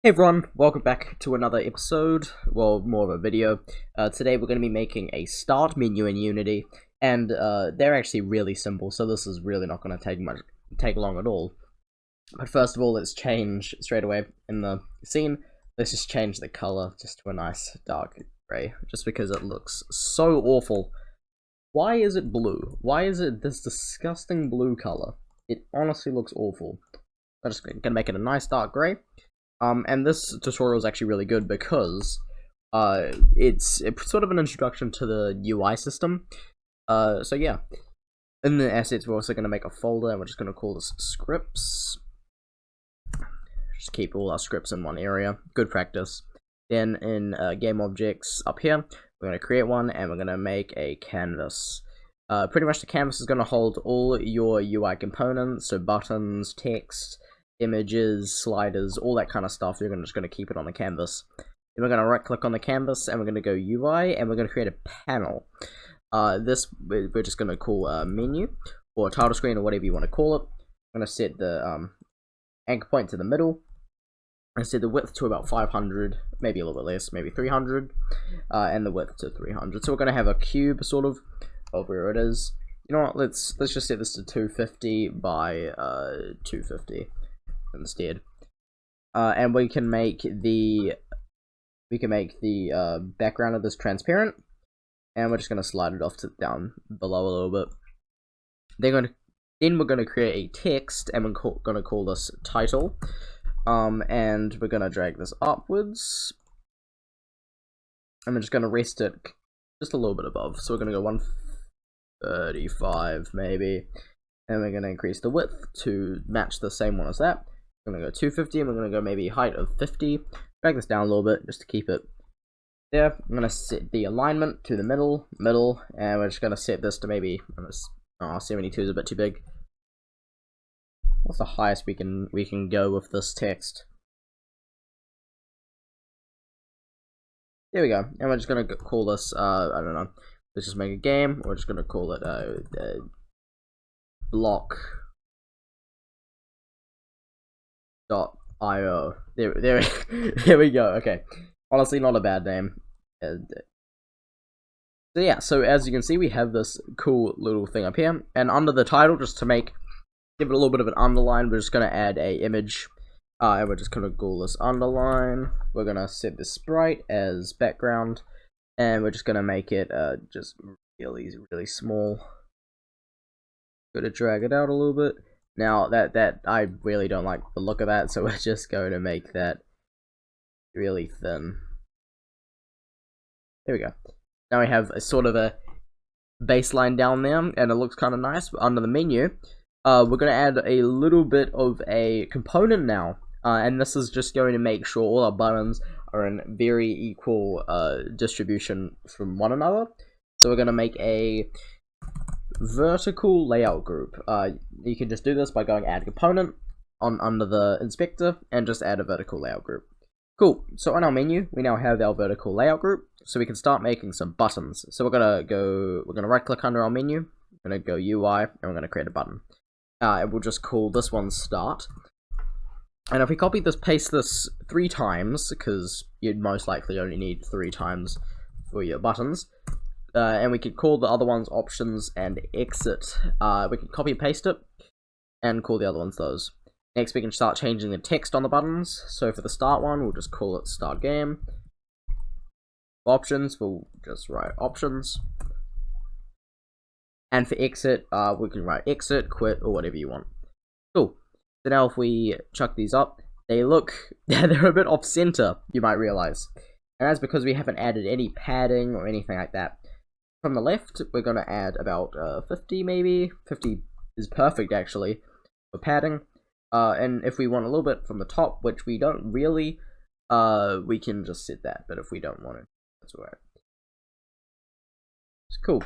Hey everyone, welcome back to another episode, well, more of a video. Today we're going to be making a start menu in Unity, and they're actually really simple, so this is really not going to take long at all. But first of all, let's change straight away in the scene. Let's just change the color just to a nice dark gray, just because it looks so awful. Why is it blue? Why is it this disgusting blue color? It honestly looks awful. I'm just going to make it a nice dark gray. And this tutorial is actually really good because it's sort of an introduction to the UI system. So yeah, in the assets we're also going to make a folder, and we're just going to call this scripts. Just keep all our scripts in one area. Good practice. Then in game objects up here, we're going to create one, and we're going to make a canvas. Pretty much the canvas is going to hold all your UI components, so buttons, text, images, sliders, all that kind of stuff. You're just going to keep it on the canvas. Then we're going to right click on the canvas, and we're going to go UI, and we're going to create a panel. This we're just going to call menu or title screen or whatever you want to call it. I'm going to set the anchor point to the middle and set the width to about 500, maybe a little bit less, maybe 300, and the width to 300. So we're going to have a cube sort of where it is. You know what? Let's just set this to 250 by 250 instead. And we can make the background of this transparent, and we're just going to slide it off to down below a little bit. Then we're going to create a text, and we're going to call this title. And we're going to drag this upwards, and we're just going to rest it just a little bit above. So we're going to go 135 maybe, and we're going to increase the width to match the same one as that. We're going to go 250, and we're going to go maybe height of 50. Drag this down a little bit just to keep it there. I'm going to set the alignment to the middle, and we're just going to set this to maybe 72 is a bit too big. What's the highest we can go with this text? There we go. And we're just going to call this I don't know. Let's just make a game. We're just going to call it block.io. There we go. Okay, honestly, not a bad name. So yeah, so as you can see, we have this cool little thing up here, and under the title, just to give it a little bit of an underline, we're just going to add a image, and we're just going to call this underline. We're going to set the sprite as background, and we're just going to make it just really small. Going to drag it out a little bit. Now that I really don't like the look of that, so we're just going to make that really thin. There we go. Now we have a sort of a baseline down there, and it looks kind of nice. But under the menu, we're going to add a little bit of a component now, and this is just going to make sure all our buttons are in very equal distribution from one another. So we're going to make a vertical layout group. You can just do this by going add component under the inspector and just add a vertical layout group. Cool. So on our menu, we now have our vertical layout group, so we can start making some buttons. So we're gonna right click under our menu, we're gonna go UI, and we're gonna create a button. And we'll just call this one start. And if we copy this, paste this 3 times, because you'd most likely only need 3 times for your buttons. And we could call the other ones options and exit. We can copy and paste it and call the other ones those. Next, we can start changing the text on the buttons. So for the start one, we'll just call it start game. Options, we'll just write options. And for exit, we can write exit, quit, or whatever you want. Cool. So now if we chuck these up, they're a bit off center, you might realize. And that's because we haven't added any padding or anything like that. From the left, we're going to add about 50 maybe. 50 is perfect actually for padding. And if we want a little bit from the top, which we don't really, we can just set that. But if we don't want it, that's alright. It's cool.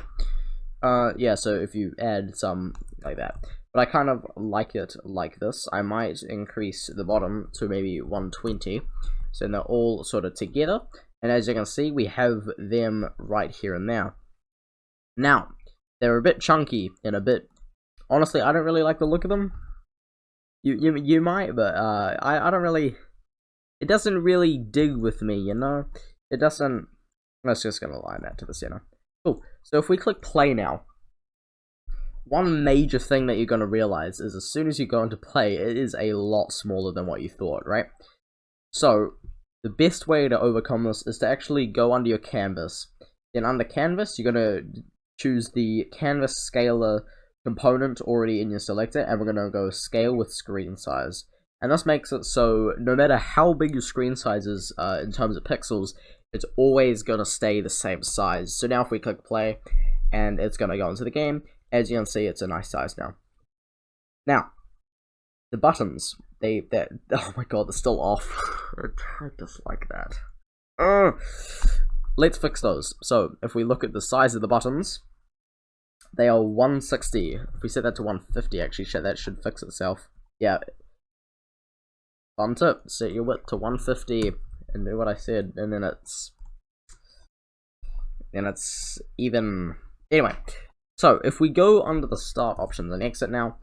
Yeah, so if you add some like that. But I kind of like it like this. I might increase the bottom to maybe 120. So they're all sort of together. And as you can see, we have them right here and there. Now, they're a bit chunky and a bit... Honestly, I don't really like the look of them. You might, but I don't really... it doesn't really dig with me, you know? It doesn't... Let's just gonna align that to the center. Cool. So if we click play now, one major thing that you're gonna realize is as soon as you go into play, it is a lot smaller than what you thought, right? So the best way to overcome this is to actually go under your canvas. Then under canvas, you're gonna choose the canvas scaler component already in your selector, and we're gonna go scale with screen size. And this makes it so no matter how big your screen size is in terms of pixels, it's always going to stay the same size. So now if we click play, and it's going to go into the game, as you can see, it's a nice size now. Now, the buttons, oh my god, they're still off. I dislike that. Let's fix those. So if we look at the size of the buttons, they are 160. If we set that to 150, actually, that should fix itself. Yeah. Fun tip, set your width to 150 and do what I said, and then it's even. Anyway, so if we go under the start options and exit now,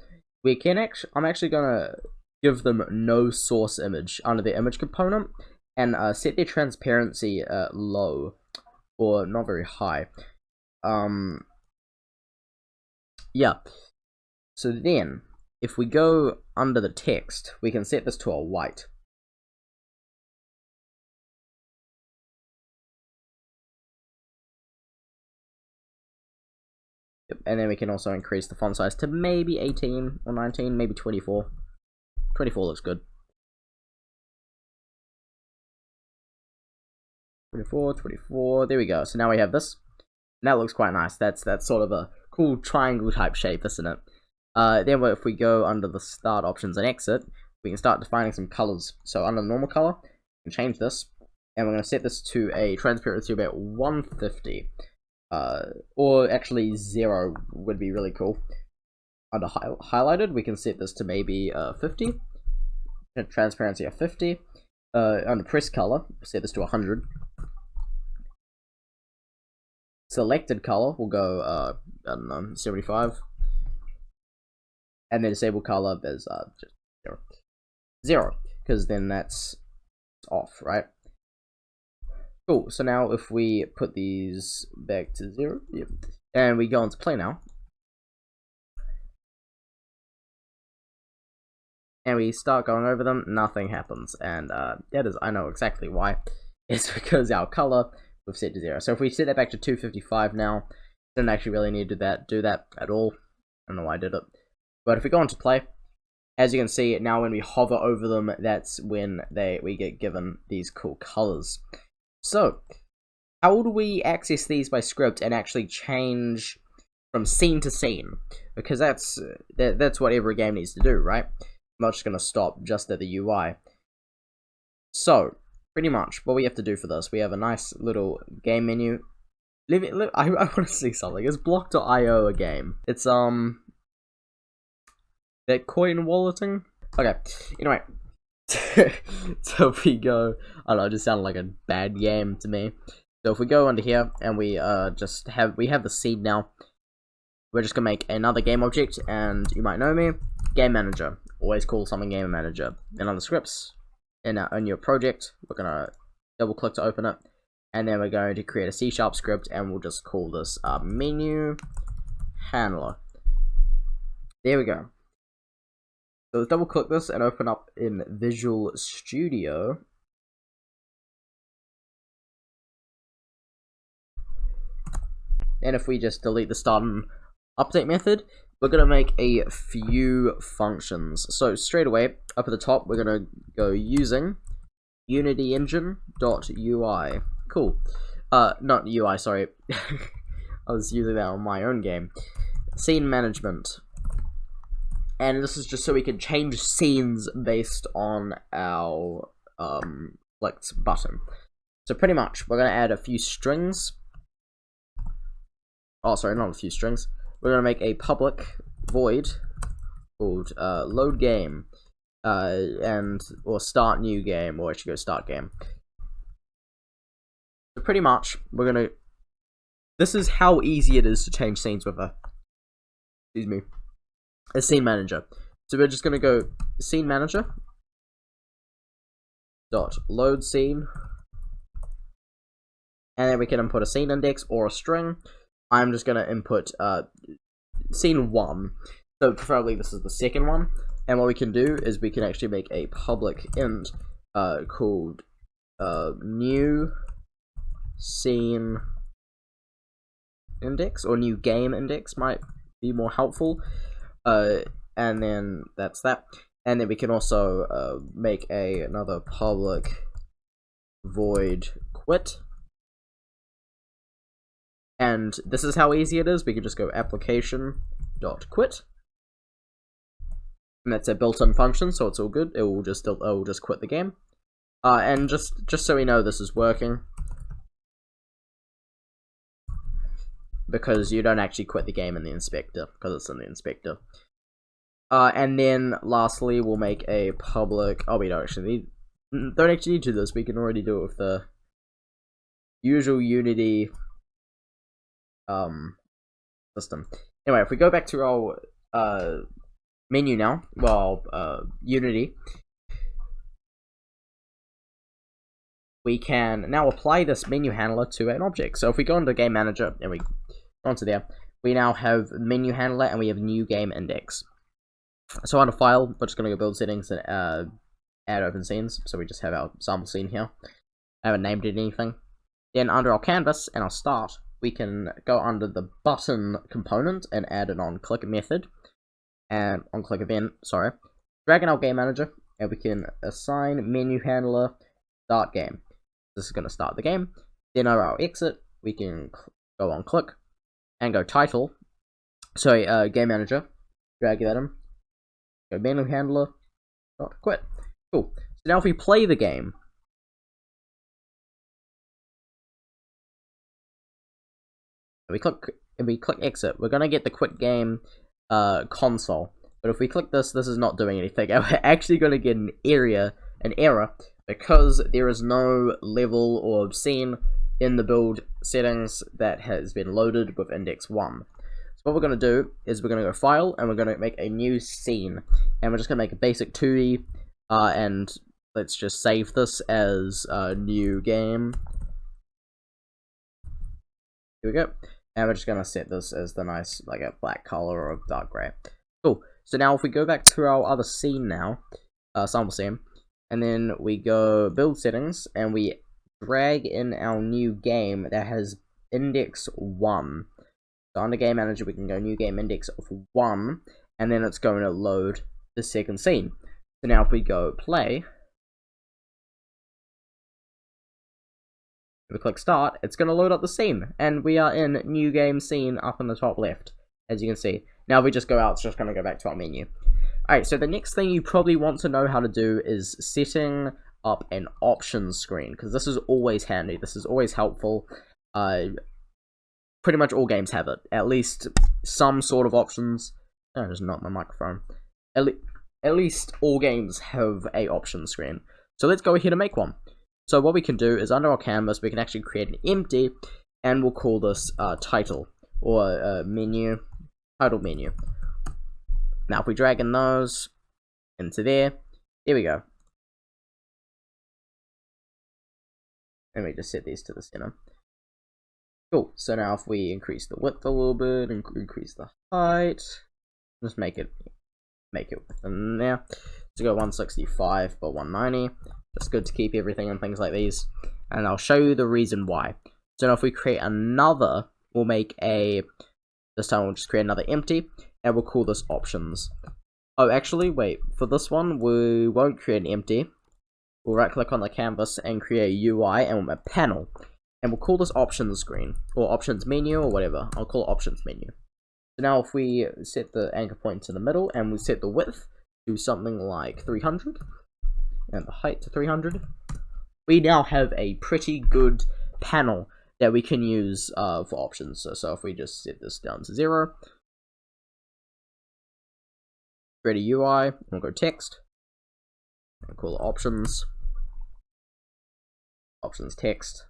we can I'm actually gonna give them no source image under the image component and set their transparency low or not very high. Yeah. So then, if we go under the text, we can set this to a white. Yep. And then we can also increase the font size to maybe 18 or 19, maybe 24. 24 looks good. 24, there we go. So now we have this. And that looks quite nice. That's sort of a cool triangle type shape, isn't it? Then if we go under the start options and exit, we can start defining some colors. So under the normal color, we can change this, and we're going to set this to a transparency of about 150, or actually 0 would be really cool. Under highlighted, we can set this to maybe 50, transparency of 50. Under press color, set this to 100. Selected color, we'll go I don't know, 75. And then disable color, there's just 0, because then that's off, right? Cool. So now if we put these back to 0, yep, and we go into play now, and we start going over them, nothing happens, and that is, I know exactly why. It's because our color we've set to 0. So if we set that back to 255 now, didn't actually really need to do that at all. I don't know why I did it. But if we go into play, as you can see, now when we hover over them, that's when we get given these cool colors. So, how do we access these by script and actually change from scene to scene? Because that's what every game needs to do, right? I'm not just going to stop just at the UI. So, pretty much, what we have to do for this, we have a nice little game menu. I want to see something. Is Block.io a game? It's, Bitcoin walleting? Okay, anyway. So if we go, I don't know, it just sounded like a bad game to me. So if we go under here and we have the seed now, we're just gonna make another game object, and you might know me, game manager. Always call something game manager. And on the scripts, in your project, we're gonna double click to open it, and then we're going to create a C# script, and we'll just call this menu handler. There we go. So let's double click this and open up in Visual Studio. And if we just delete the start and update method, we're going to make a few functions. So straight away, up at the top, we're going to go using unityengine.ui. Cool. Not UI, sorry. I was using that on my own game. Scene management. And this is just so we can change scenes based on our clicked button. So pretty much, we're going to add a few strings. Oh, sorry, not a few strings. We're going to make a public void called load game, or start new game, or I should go start game. So pretty much, we're going to. This is how easy it is to change scenes with a scene manager. So we're just going to go scene manager, dot load scene, and then we can input a scene index or a string. I'm just going to input scene 1, so preferably this is the second one. And what we can do is we can actually make a public int called new scene index, or new game index might be more helpful. And then that's that. And then we can also make another public void quit. And this is how easy it is. We can just go application.quit. And that's a built-in function, so it's all good. It will just quit the game. And just so we know this is working, because you don't actually quit the game in the inspector, because it's in the inspector. And then lastly, we'll make a public. Oh, we don't actually need to do this. We can already do it with the usual Unity system. Anyway, if we go back to our menu now, Unity, we can now apply this menu handler to an object. So if we go into Game Manager and we go onto there, we now have menu handler and we have new game index. So under File, we're just going to go Build Settings and add Open Scenes. So we just have our sample scene here. I haven't named it anything. Then under our canvas and our start, we can go under the button component and add an onClick method. And onClick event, drag in our Game Manager, and we can assign menu handler start game. This is going to start the game. Then under our exit, we can go onClick and go title. So Game Manager, drag that in. Go menu handler dot quit. Cool. So now if we play the game, we click exit, we're gonna get the quit game console. But if we click this is not doing anything. We're actually gonna get an error because there is no level or scene in the build settings that has been loaded with index 1. So what we're going to do is we're going to go File, and we're going to make a new scene. And we're just going to make a basic 2D, and let's just save this as a new game. Here we go. And we're just going to set this as the nice, like a black color or a dark gray. Cool. So now if we go back to our other scene now, sample scene, and then we go Build Settings, and we drag in our new game that has index 1. So under Game Manager, we can go New Game Index of 1, and then it's going to load the second scene. So now if we go Play, we click Start, it's going to load up the scene, and we are in New Game Scene up in the top left, as you can see. Now if we just go out, it's just going to go back to our menu. Alright, so the next thing you probably want to know how to do is setting up an options screen, because this is always handy, this is always helpful. Pretty much all games have it, at least some sort of options. Oh, just not my microphone. At least all games have a option screen. So let's go ahead and make one. So what we can do is under our canvas, we can actually create an empty, and we'll call this title, or menu, title menu. Now if we drag in those into there we go. And we just set these to the center. Cool, so now if we increase the width a little bit, and increase the height, just make it within there. To go 165 by 190, it's good to keep everything and things like these. And I'll show you the reason why. So now if we create another, we'll make this time we'll just create another empty, and we'll call this options. Oh, actually, wait, for this one, we won't create an empty. We'll right click on the canvas and create a UI, and we'll make a panel. And we'll call this options screen, or options menu, or whatever. I'll call it options menu. So now if we set the anchor point to the middle, and we set the width to something like 300, and the height to 300, we now have a pretty good panel that we can use for options. So if we just set this down to 0, create a UI, and we'll go text, and call it options text.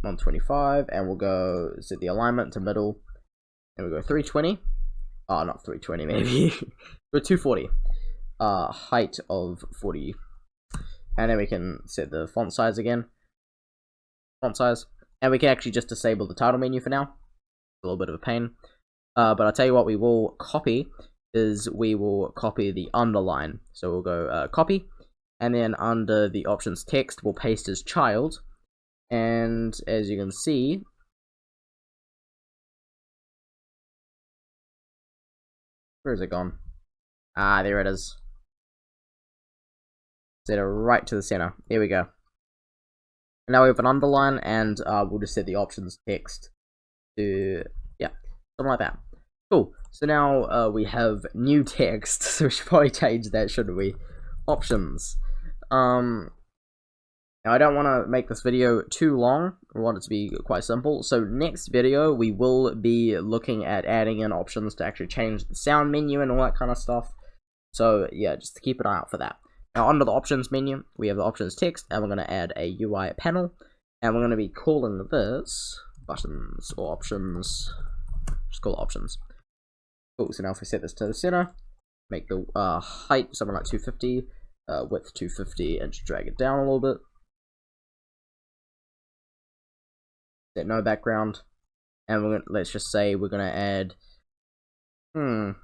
125, and we'll go set the alignment to middle, and we'll go 320, not 320 maybe. But 240. Height of 40. And then we can set the font size again. Font size. And we can actually just disable the title menu for now. A little bit of a pain. But I'll tell you what we will copy is we will copy the underline. So we'll go copy. And then under the options text, we'll paste as child. And as you can see, where is it gone? Ah, there it is. Set it right to the center. There we go. Now we have an underline, and we'll just set the options text to, yeah, something like that. Cool. So now we have new text, so we should probably change that, shouldn't we? Options. Now I don't want to make this video too long. I want it to be quite simple. So next video, we will be looking at adding in options to actually change the sound menu and all that kind of stuff. So yeah, just keep an eye out for that. Now under the options menu, we have the options text, and we're going to add a UI panel, and we're going to be calling this buttons or options. Just call it options. Cool. So now if we set this to the center, make the height something like 250, width 250, and just drag it down a little bit. Set no background, and we're gonna, let's just say we're gonna add. What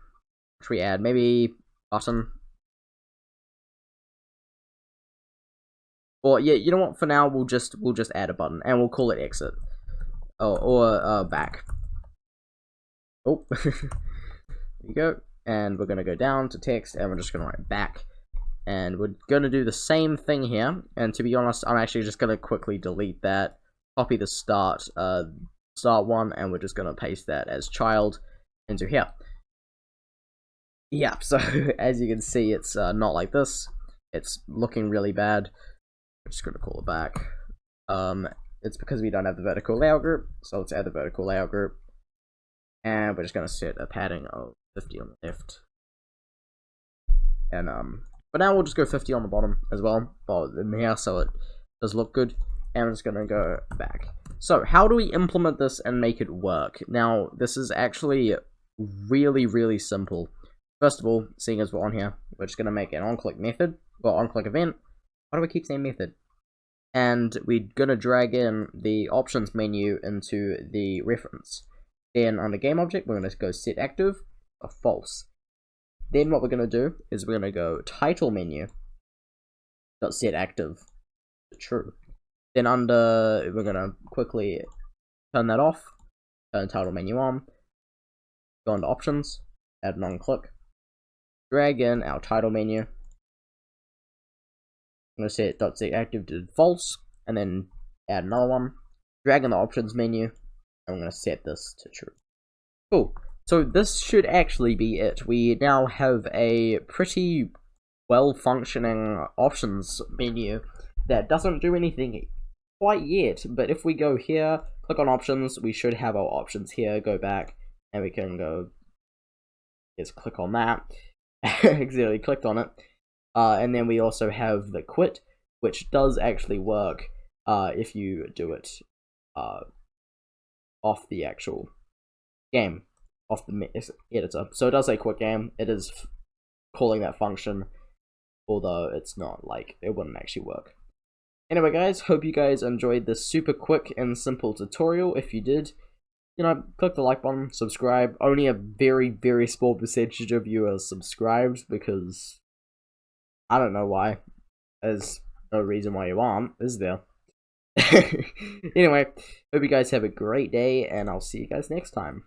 should we add? Maybe button. Or yeah, you know what? For now, we'll just add a button, and we'll call it exit. Or back. Oh, there you go. And we're gonna go down to text, and we're just gonna write back. And we're gonna do the same thing here. And to be honest, I'm actually just gonna quickly delete that. Copy the start one, and we're just gonna paste that as child into here. Yeah, so as you can see, it's not like this. It's looking really bad. I'm just gonna call it back. It's because we don't have the vertical layout group, so let's add the vertical layout group, and we're just gonna set a padding of 50 on the left, and but now we'll just go 50 on the bottom as well, in here, so it does look good. And I'm just gonna go back. So how do we implement this and make it work? Now this is actually really simple. First of all, seeing as we're on here, we're just gonna make an on-click method, or on-click event. Why do we keep saying method? And we're gonna drag in the options menu into the reference. Then under game object, we're gonna go set active or false. Then what we're gonna do is we're gonna go title menu dot set active to true. Then under, we're gonna quickly turn that off, turn title menu on, go into options, add an on-click, drag in our title menu. I'm gonna set .set active to false, and then add another one, drag in the options menu, and I'm gonna set this to true. Cool. So this should actually be it. We now have a pretty well-functioning options menu that doesn't do anything quite yet, but if we go here, click on options, we should have our options here. Go back, and we can go, just click on that. Accidentally clicked on it. And then we also have the quit, which does actually work if you do it off the actual game, off the editor. So it does say quit game. It is calling that function, although it's not like it wouldn't actually work. Anyway guys, hope you guys enjoyed this super quick and simple tutorial. If you did, you know, click the like button, subscribe. Only a very small percentage of you are subscribed, because I don't know why. There's no reason why you aren't, is there? Anyway, hope you guys have a great day, and I'll see you guys next time.